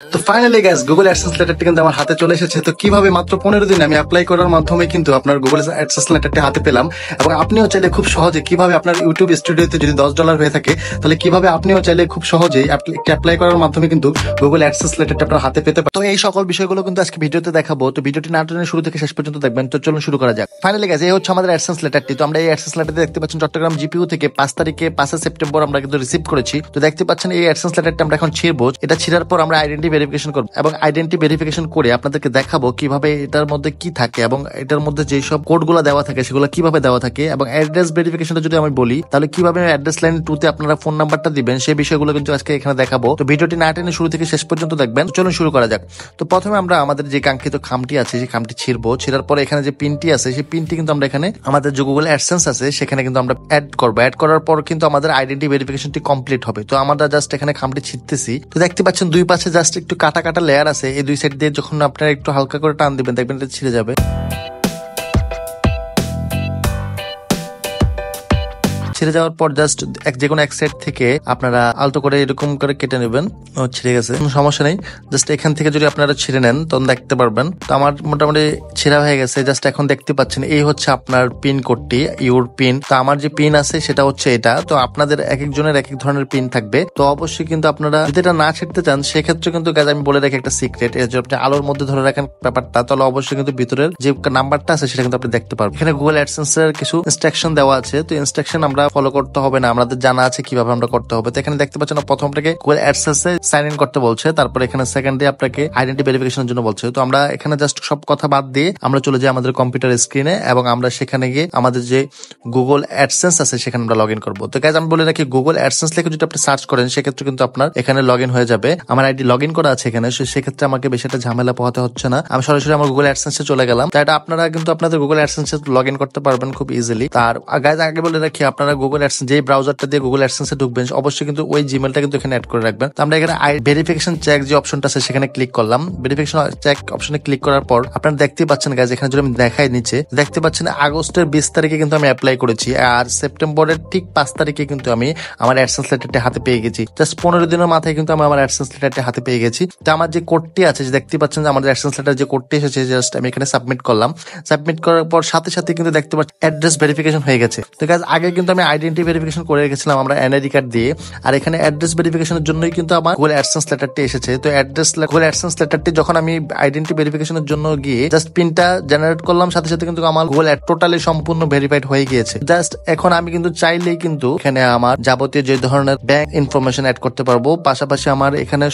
তো finally guys Google AdSense লেটারটি কিন্তু আমার হাতে চলে এসেছে। তো কিভাবে মাত্র 15 দিন আমি অ্যাপ্লাই করার মাধ্যমে কিন্তু আপনার গুগল অ্যাডসেন্স লেটারটি হাতে পেলাম, এবং আপনিও চাইলে খুব সহজে কিভাবে আপনার ইউটিউব স্টুডিওতে যদি $10 হয়ে থাকে তাহলে কিভাবে আপনিও চাইলে খুব সহজেই অ্যাপ্লাই করার মাধ্যমে কিন্তু গুগল অ্যাডসেন্স লেটারটি আপনার হাতে পেতে পারেন। তো এই সকল বিষয়গুলো কিন্তু আজকে ভিডিওতে দেখাবো। তো ভিডিওটি না টেনে শুরু থেকে শেষ পর্যন্ত দেখবেন। তো চলুন শুরু করা যাক। ফাইনালি গাইস এই হচ্ছে আমাদের অ্যাডসেন্স লেটারটি। তো আমরা এই অ্যাডসেন্স লেটারটি দেখতে পাচ্ছেন চট্টগ্রাম জিপিইউ থেকে 5 তারিখে 5 সেপ্টেম্বর আমরা কিন্তু রিসিভ করেছি। তো দেখতে পাচ্ছেন এই অ্যাডসেন্স লেটারটি আমরা এখন ছিড়বো। এটা ছিড়ার পর আমরা আইডেন্টি ভেরিফিকেশন করব এবং আইডেন্টি ভেরিফিকেশন করে আপনাদেরকে দেখাবো কিভাবে এটার মধ্যে কি থাকে এবং এটার মধ্যে যে সব কোডগুলো দেওয়া থাকে সেগুলো কিভাবে দেওয়া থাকে, এবং অ্যাড্রেস ভেরিফিকেশনটা যদি আমি বলি তাহলে কিভাবে অ্যাড্রেস লাইন 2 তে আপনারা ফোন নাম্বারটা দিবেন সেই বিষয়গুলো কিন্তু আজকে এখানে দেখাবো। তো ভিডিওটি না টেনে শুরু থেকে শেষ পর্যন্ত দেখবেন। চলুন শুরু করা যাক। তো প্রথমে আমরা আমাদের যে কাঙ্ক্ষিত খামটি আছে সেই খামটি ছিড়বো। ছিড়ার পরে এখানে যে পিনটি আছে সেই পিনটি কিন্তু আমরা এখানে আমাদের যে গুগল অ্যাডসেন্স আছে সেখানে কিন্তু আমরা অ্যাড করবো। অ্যাড করার পর কিন্তু আমাদের আইডেন্টি ভেরিফিকেশনটি কমপ্লিট হবে। তো আমরা জাস্ট এখানে খামটি ছিড়তেছি। তো দেখতে পাচ্ছেন দুই পাশে জাস্ট একটু কাটা কাটা লেয়ার আছে। এই দুই সাইড দিয়ে যখন আপনারা একটু হালকা করে টান দিবেন দেখবেন এটা ছিঁড়ে যাবে। ছিঁড়ে যাওয়ার পর জাস্ট যে কোনো এক সাইড থেকে আপনারা আলতো করে এরকম করে কেটে নেবেন। ছিঁড়ে গেছে, কোনো সমস্যা নেই। জাস্ট এখান থেকে যদি আপনারা ছিঁড়ে নেন তখন দেখতে পারবেন। তো আমার মোটামুটি ছিঁড়া হয়ে গেছে। জাস্ট এখন দেখতে পাচ্ছেন এই হচ্ছে আপনার পিন কোডটি, ইউর পিন। তো আমার যে পিন আছে সেটা হচ্ছে এটা। তো আপনাদের এক একজনের এক এক ধরনের পিন থাকবে। তো অবশ্যই কিন্তু আপনারা যদি এটা না ছিঁড়তে চান সেক্ষেত্রে কিন্তু গাইজ আমি বলে রাখি একটা সিক্রেট, এটা যদি আপনি আলোর মধ্যে ধরে রাখেন ব্যাপারটা তাহলে অবশ্যই কিন্তু ভিতরের যে নাম্বারটা আছে সেটা কিন্তু আপনি দেখতে পারবেন। এখানে গুগল অ্যাডসেন্স এর কিছু ইনস্ট্রাকশন দেওয়া আছে। তো ইনস্ট্রাকশন আমরা ফলো করতে হবে না, আমাদের জানা আছে কিভাবে আমরা করতে হবে। তো এখানে দেখতে পাচ্ছেন প্রথমটাকে গুগল অ্যাডসেন্স এ সাইন ইন করতে বলছে, তারপর এখানে সেকেন্ডে আপনাকে আইডেন্টি ভেরিফিকেশনের জন্য বলছে। তো আমরা এখানে জাস্ট সব কথা বাদ দিয়ে আমরা চলে যাই আমাদের কম্পিউটার স্ক্রিনে এবং আমরা সেখানে গিয়ে আমাদের যে গুগল অ্যাডসেন্স আছে সেখানে আমরা লগ ইন করবো। তো গাইজ আমি বলে রাখি গুগল অ্যাডসেন্স লিখে যদি আপনি সার্চ করেন সেক্ষেত্রে কিন্তু আপনার এখানে লগ ইন হয়ে যাবে। আমার আইডি লগ ইন করা আছে এখানে, সেক্ষেত্রে আমাকে বেশি একটা ঝামেলা পোহাতে হচ্ছে না। আমি সরাসরি আমার গুগল অ্যাডসেন্সে চলে গেলাম। তাই এটা আপনারা কিন্তু আপনাদের গুগল অ্যাডসেন্সে লগ ইন করতে পারবেন খুব ইজিলি। তার গাইজ আগে বলে রাখি আপনারা গুগল অ্যাডসেন্স যে ব্রাউজারটা দিয়ে গুগল অ্যাডসেন্সে ঢুকবেন অবশ্যই কিন্তু ওই জিমেলটা কিন্তু এখানে অ্যাড করে রাখবেন। তো আমরা এখানে ভেরিফিকেশন চেক যে অপশনটা আছে সেখানে ক্লিক করলাম। ভেরিফিকেশন চেক অপশনে ক্লিক করার পর আপনারা দেখতে পাচ্ছেন গাইজ এখানে যদি আমি দেখাই নিচে দেখতে পাচ্ছেন আগস্টের 20 তারিখে কিন্তু আমি অ্যাপ্লাই করেছি, আর সেপ্টেম্বরের ঠিক 5 তারিখে কিন্তু আমি আমার অ্যাডসেন্স লেটারটি হাতে পেয়ে গেছি। জাস্ট 15 দিনের মাথায় কিন্তু আমি আমার অ্যাডসেন্স লেটারটি হাতে পেয়ে গেছি। তো আমার যে কোডটি আছে দেখতে পাচ্ছেন যে আমাদের অ্যাডসেন্স লেটার যে কোডটি এসেছে জাস্ট আমি এখানে সাবমিট করলাম। সাবমিট করার পর সাথে সাথে কিন্তু দেখতে পাচ্ছি অ্যাড্রেস ভেরিফিকেশন হয়ে গেছে। তো গাইজ আগে কিন্তু আমি আইডেন্টি ভেরিফিকেশন করে রেখেছিলাম আমরা এনআইডি কার্ড দিয়ে, আর এখানে অ্যাড্রেস ভেরিফিকেশনের জন্যই কিন্তু আমার গুগল অ্যাডসেন্স লেটারটি এসেছে। তো গুগল অ্যাডসেন্স লেটারটি যখন আমি আইডেন্টি ভেরিফিকেশনের জন্য গিয়ে জাস্ট পিনটা জেনারেট করলাম সাথে সাথে কিন্তু আমার গুগল টোটালি সম্পূর্ণ ভেরিফাইড হয়ে গিয়েছে। জাস্ট এখন আমি কিন্তু চাইলেই কিন্তু এখানে আমার যাবতীয় যে ধরনের ব্যাংক ইনফরমেশন অ্যাড করতে পারবো। পাশাপাশি আমার এখানে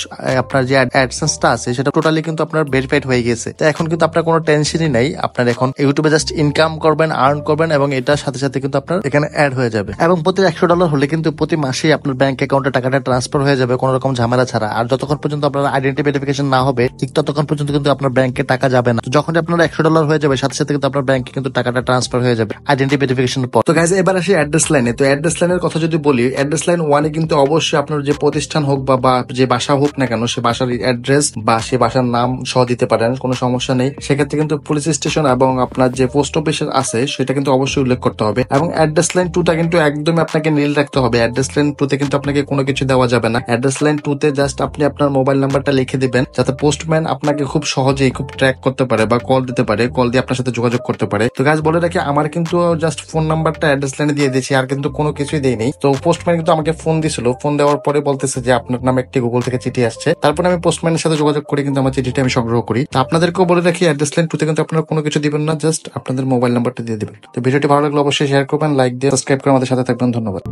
আপনার যে অ্যাডসেন্সটা আছে সেটা টোটালি কিন্তু আপনার ভেরিফাইড হয়ে গেছে। তো এখন কিন্তু আপনার কোনো টেনশনই নাই। আপনার এখন ইউটিউবে জাস্ট ইনকাম করবেন, আর্ন করবেন এবং এটার সাথে সাথে কিন্তু আপনার এখানে অ্যাড হয়ে যাবে। এবং প্রতি $100 হলে কিন্তু প্রতি মাসে আপনার ব্যাংক অ্যাকাউন্টে টাকাটা ট্রান্সফার হয়ে যাবে কোনো রকম ঝামেলা ছাড়া। আর যতক্ষণ পর্যন্ত আপনার আইডেন্টি ভেরিফিকেশন না হবে ঠিক ততক্ষণ পর্যন্ত কিন্তু আপনার ব্যাংকে টাকা যাবে না। যখন আপনার $100 হয়ে যাবে সাথে সাথে কিন্তু আপনার ব্যাংকে কিন্তু টাকাটা ট্রান্সফার হয়ে যাবে আইডেন্টি ভেরিফিকেশনের পর। তো গাইজ এবার আসি অ্যাড্রেস লাইনে। তো অ্যাড্রেস লাইনের কথা যদি বলি, অ্যাড্রেস লাইন 1 এ কিন্তু অবশ্যই আপনার যে প্রতিষ্ঠান হোক বা যে বাসা হোক না কেন সে বাসার অ্যাড্রেস বা সে বাসার নাম সহ দিতে পারেন, কোনো সমস্যা নেই। সেক্ষেত্রে কিন্তু পুলিশ স্টেশন এবং আপনার যে পোস্ট অফিসের আছে সেটা কিন্তু অবশ্যই উল্লেখ করতে হবে। এবং অ্যাড্রেস লাইন 2টা কিন্তু একদমই আপনাকে নীল রাখতে হবে। অ্যাড্রেস লাইন 2তে কিন্তু আপনাকে কোনো কিছু দেওয়া যাবে না। অ্যাড্রেস লাইন 2তে জাস্ট আপনি আপনার মোবাইল নাম্বারটা লিখে দিবেন যাতে পোস্টম্যান আপনাকে খুব সহজেই খুব ট্র্যাক করতে পারে বা কল দিতে পারে, কল দিয়ে আপনার সাথে যোগাযোগ করতে পারে। তো গাইজ বলে রাখি আমার কিন্তু জাস্ট ফোন নাম্বারটা অ্যাড্রেস লাইনে দিয়ে দিয়েছি, আর কিন্তু কোনো কিছুই দেয়নি। তো পোস্টম্যান কিন্তু আমাকে ফোন দিছিল, ফোন দেওয়ার পরে বলতেছে যে আপনার নামে একটি গুগল থেকে চিঠি আসছে। তারপরে আমি পোস্টম্যানের সাথে যোগাযোগ করে কিন্তু আমার চিঠিটা আমি সংগ্রহ করি। তো আপনাদেরকেও বলে রাখি অ্যাড্রেস লাইন 2তে কিন্তু আপনারা কোনো কিছু দিবেন না, জাস্ট আপনাদের মোবাইল নাম্বারটা দিয়ে দিবেন। তো ভিডিওটি ভালো লাগলে অবশ্যই শেয়ার করবেন, লাইক দিয়ে সাবস্ক্রাইব করে আমাদের সাথে থাকবেন। ধন্যবাদ।